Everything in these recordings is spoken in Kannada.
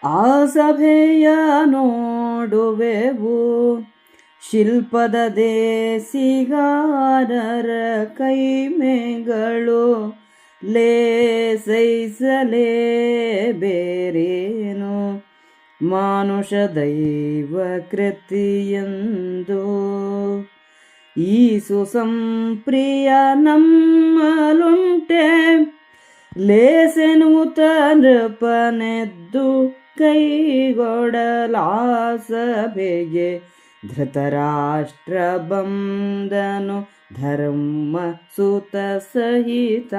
ಆ ಸಭೆಯ ನೋಡುವೆವು, ಶಿಲ್ಪದ ದೇಸಿಗಾರರ ಕೈಮೆಗಳು ಲೇಸೈಸಲೇ ಬೇರೇನು ಮಾನುಷ ದೈವ ಕೃತಿಯಂದು. ಈ ಸುಸಂಪ್ರಿಯ ನಮ್ಮಲುಂಟೆ ಲೇಸೆನುತ ನೃಪನೆದ್ದು ಕೈಗೊಡಲಾ ಸಭೆಗೆ ಧೃತರಾಷ್ಟ್ರ ಬಂದನು ಧರ್ಮ ಸುತ ಸಹಿತ.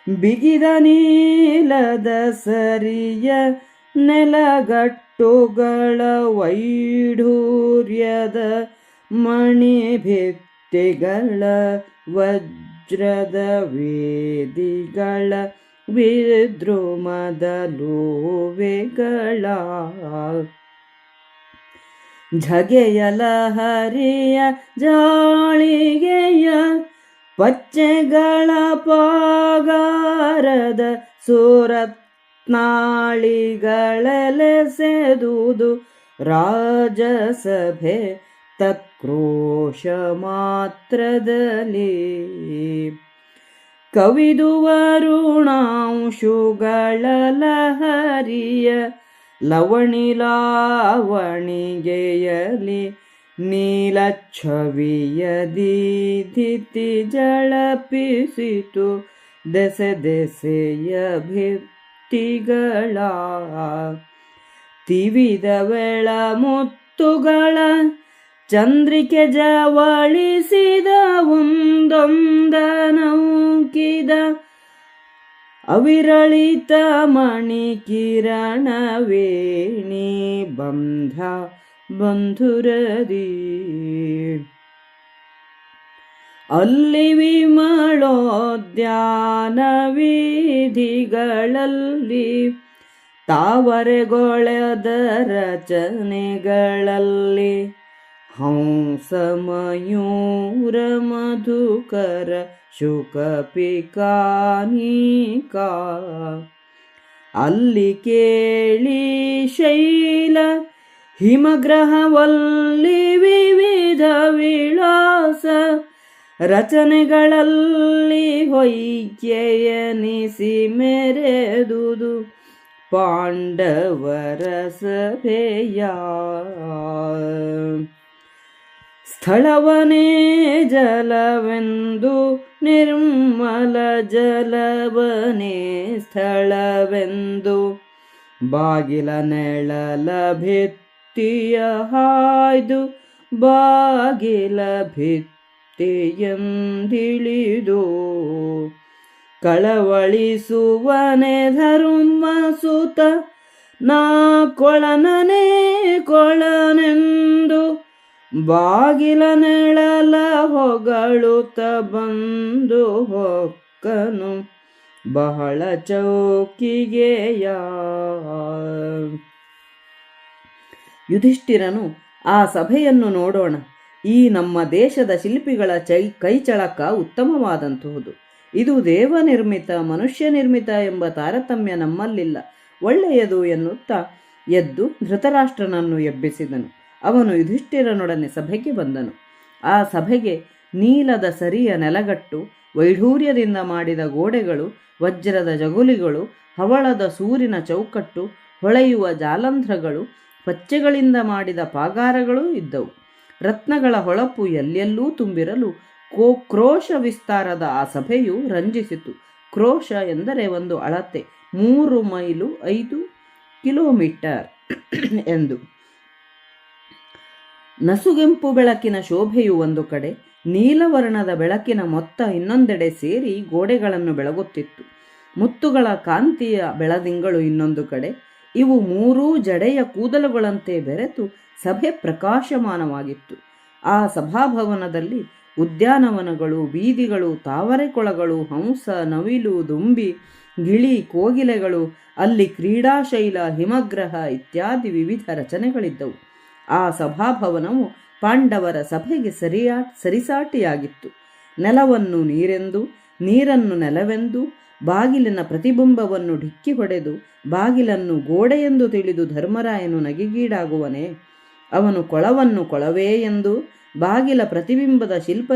ಬಿಗಿದ ನೀಲದ ಸರಿಯ ನೆಲಗಟ್ಟುಗಳ ವೈಢೂರ್ಯದ ಮಣಿಭಿತ್ತಿಗಳ ವಜ್ರದ ವೇದಿಗಳ ವಿದ್ರುಮದ ಲೋವೆಗಳ ಝಗೆಯ ಲಹರಿಯ ಜಾಳಿಗೆಯ ಪಚ್ಚೆಗಳ ಪಾಗಾರದ ಸುರತ್ನಾಳಿಗಳೆಸೆದುದು ರಾಜಸಭೆ ತಕ್ರೋಶ ಮಾತ್ರದಲ್ಲಿ. ಕವಿದು ವರುಣಾಂಶುಗಳ ಲಹರಿಯ ಲವಣಿಲಾವಣಿಗೆಯಲಿ ನೀಲಚ್ಛವಿಯ ದೀಧಿತಿ ಜಳಪಿಸಿತು ದೆಸೆ ದೆಸೆಯ ಭಿತ್ತಿಗಳ. ತಿವಿದ ವೆಳ ಮುತ್ತುಗಳ ಚಂದ್ರಿಕೆ ಜವಳಿಸಿದ ಒಂದೊಂದನೌಕಿದ ಅವಿರಳಿತ ಮಣಿಕಿರಣ ವೇಣಿ ಬಂಧ ಬಂಧುರದಿ. ಅಲ್ಲಿ ವಿಮಳೋದ್ಯಾನ ವೀಧಿಗಳಲ್ಲಿ ತಾವರೆಗೊಳೆದ ರಚನೆಗಳಲ್ಲಿ ಹಂಸ ಮಯೂರ ಮಧುಕರ ಶುಕ ಪಿಕಾನೀಕ. ಅಲ್ಲಿ ಕೇಳಿ ಶೈಲ ಹಿಮಗ್ರಹವಲ್ಲಿ ವಿವಿಧ ವಿಳಾಸ ರಚನೆಗಳಲ್ಲಿ ಹೊಯ್ಕೆಯನಿಸಿ ಮೆರೆದುದು ಪಾಂಡವರ ಸಭೆಯ. ಸ್ಥಳವನೇ ಜಲವೆಂದು ನಿರ್ಮಲ ಜಲವನೇ ಸ್ಥಳವೆಂದು ಬಾಗಿಲ ನೆಳಲ ಭಿತ್ತಿಯ ಹಾಯ್ದು ಬಾಗಿಲ ಭಿತ್ತಿಯಂದಿಳಿದು ಕಳವಳಿಸುವನೆ ಧರ್ಮ ಸುತ ನಾ ಕೊಳನನೇ ಕೊಳನೆಂದು ಬಾಗಿಲ ನೆಳಲ ಹೊಗಳುತ್ತ ಬಂದು ಹೊಕ್ಕನು ಬಹಳ ಚೌಕಿಗೆಯ. ಯುಧಿಷ್ಠಿರನು ಆ ಸಭೆಯನ್ನು ನೋಡೋಣ, ಈ ನಮ್ಮ ದೇಶದ ಶಿಲ್ಪಿಗಳ ಕೈಚಳಕ ಉತ್ತಮವಾದಂತಹುದು. ಇದು ದೇವನಿರ್ಮಿತ ಮನುಷ್ಯ ನಿರ್ಮಿತ ಎಂಬ ತಾರತಮ್ಯ ನಮ್ಮಲ್ಲಿಲ್ಲ, ಒಳ್ಳೆಯದು ಎನ್ನುತ್ತಾ ಎದ್ದು ಧೃತರಾಷ್ಟ್ರನನ್ನು ಎಬ್ಬಿಸಿದನು. ಅವನು ಯುಧಿಷ್ಠಿರನೊಡನೆ ಸಭೆಗೆ ಬಂದನು. ಆ ಸಭೆಗೆ ನೀಲದ ಸರಿಯ ನೆಲಗಟ್ಟು, ವೈಢೂರ್ಯದಿಂದ ಮಾಡಿದ ಗೋಡೆಗಳು, ವಜ್ರದ ಜಗುಲಿಗಳು, ಹವಳದ ಸೂರಿನ ಚೌಕಟ್ಟು, ಹೊಳೆಯುವ ಜಾಲಂಧ್ರಗಳು, ಪಚ್ಚೆಗಳಿಂದ ಮಾಡಿದ ಪಾಗಾರಗಳೂ ಇದ್ದವು. ರತ್ನಗಳ ಹೊಳಪು ಎಲ್ಲೆಲ್ಲೂ ತುಂಬಿರಲು ಕ್ರೋಶ ವಿಸ್ತಾರದ ಆ ಸಭೆಯು ರಂಜಿಸಿತು. ಕ್ರೋಶ ಎಂದರೆ ಒಂದು ಅಳತೆ, 3 ಮೈಲು 5 ಕಿಲೋಮೀಟರ್ ಎಂದು. ನಸುಗೆಂಪು ಬೆಳಕಿನ ಶೋಭೆಯು ಒಂದು ಕಡೆ, ನೀಲವರ್ಣದ ಬೆಳಕಿನ ಮೊತ್ತ ಇನ್ನೊಂದೆಡೆ ಸೇರಿ ಗೋಡೆಗಳನ್ನು ಬೆಳಗುತ್ತಿತ್ತು. ಮುತ್ತುಗಳ ಕಾಂತಿಯ ಬೆಳದಿಂಗಳು ಇನ್ನೊಂದು ಕಡೆ. ಇವು 3 ಜಡೆಯ ಕೂದಲುಗಳಂತೆ ಬೆರೆತು ಸಭೆ ಪ್ರಕಾಶಮಾನವಾಗಿತ್ತು. ಆ ಸಭಾಭವನದಲ್ಲಿ ಉದ್ಯಾನವನಗಳು, ಬೀದಿಗಳು, ತಾವರೆಕೊಳಗಳು, ಹಂಸ, ನವಿಲು, ದುಂಬಿ, ಗಿಳಿ, ಕೋಗಿಲೆಗಳು, ಅಲ್ಲಿ ಕ್ರೀಡಾಶೈಲ, ಹಿಮಗ್ರಹ ಇತ್ಯಾದಿ ವಿವಿಧ ರಚನೆಗಳಿದ್ದವು. ಆ ಸಭಾಭವನವು ಪಾಂಡವರ ಸಭೆಗೆ ಸರಿಸಾಟಿಯಾಗಿತ್ತು. ನೆಲವನ್ನು ನೀರೆಂದು, ನೀರನ್ನು ನೆಲವೆಂದು, ಬಾಗಿಲಿನ ಪ್ರತಿಬಿಂಬವನ್ನು ಡಿಕ್ಕಿ ಹೊಡೆದು ಬಾಗಿಲನ್ನು ಗೋಡೆಯೆಂದು ತಿಳಿದು ಧರ್ಮರಾಯನು ನಗೆಗೀಡಾಗುವನೇ? ಅವನು ಕೊಳವನ್ನು ಕೊಳವೇ ಎಂದು ಬಾಗಿಲ ಪ್ರತಿಬಿಂಬದ ಶಿಲ್ಪ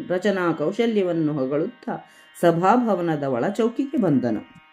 ರಚನಾ ಕೌಶಲ್ಯವನ್ನು ಹೊಗಳುತ್ತಾ ಸಭಾಭವನದ ಒಳಚೌಕಿಗೆ ಬಂದನು.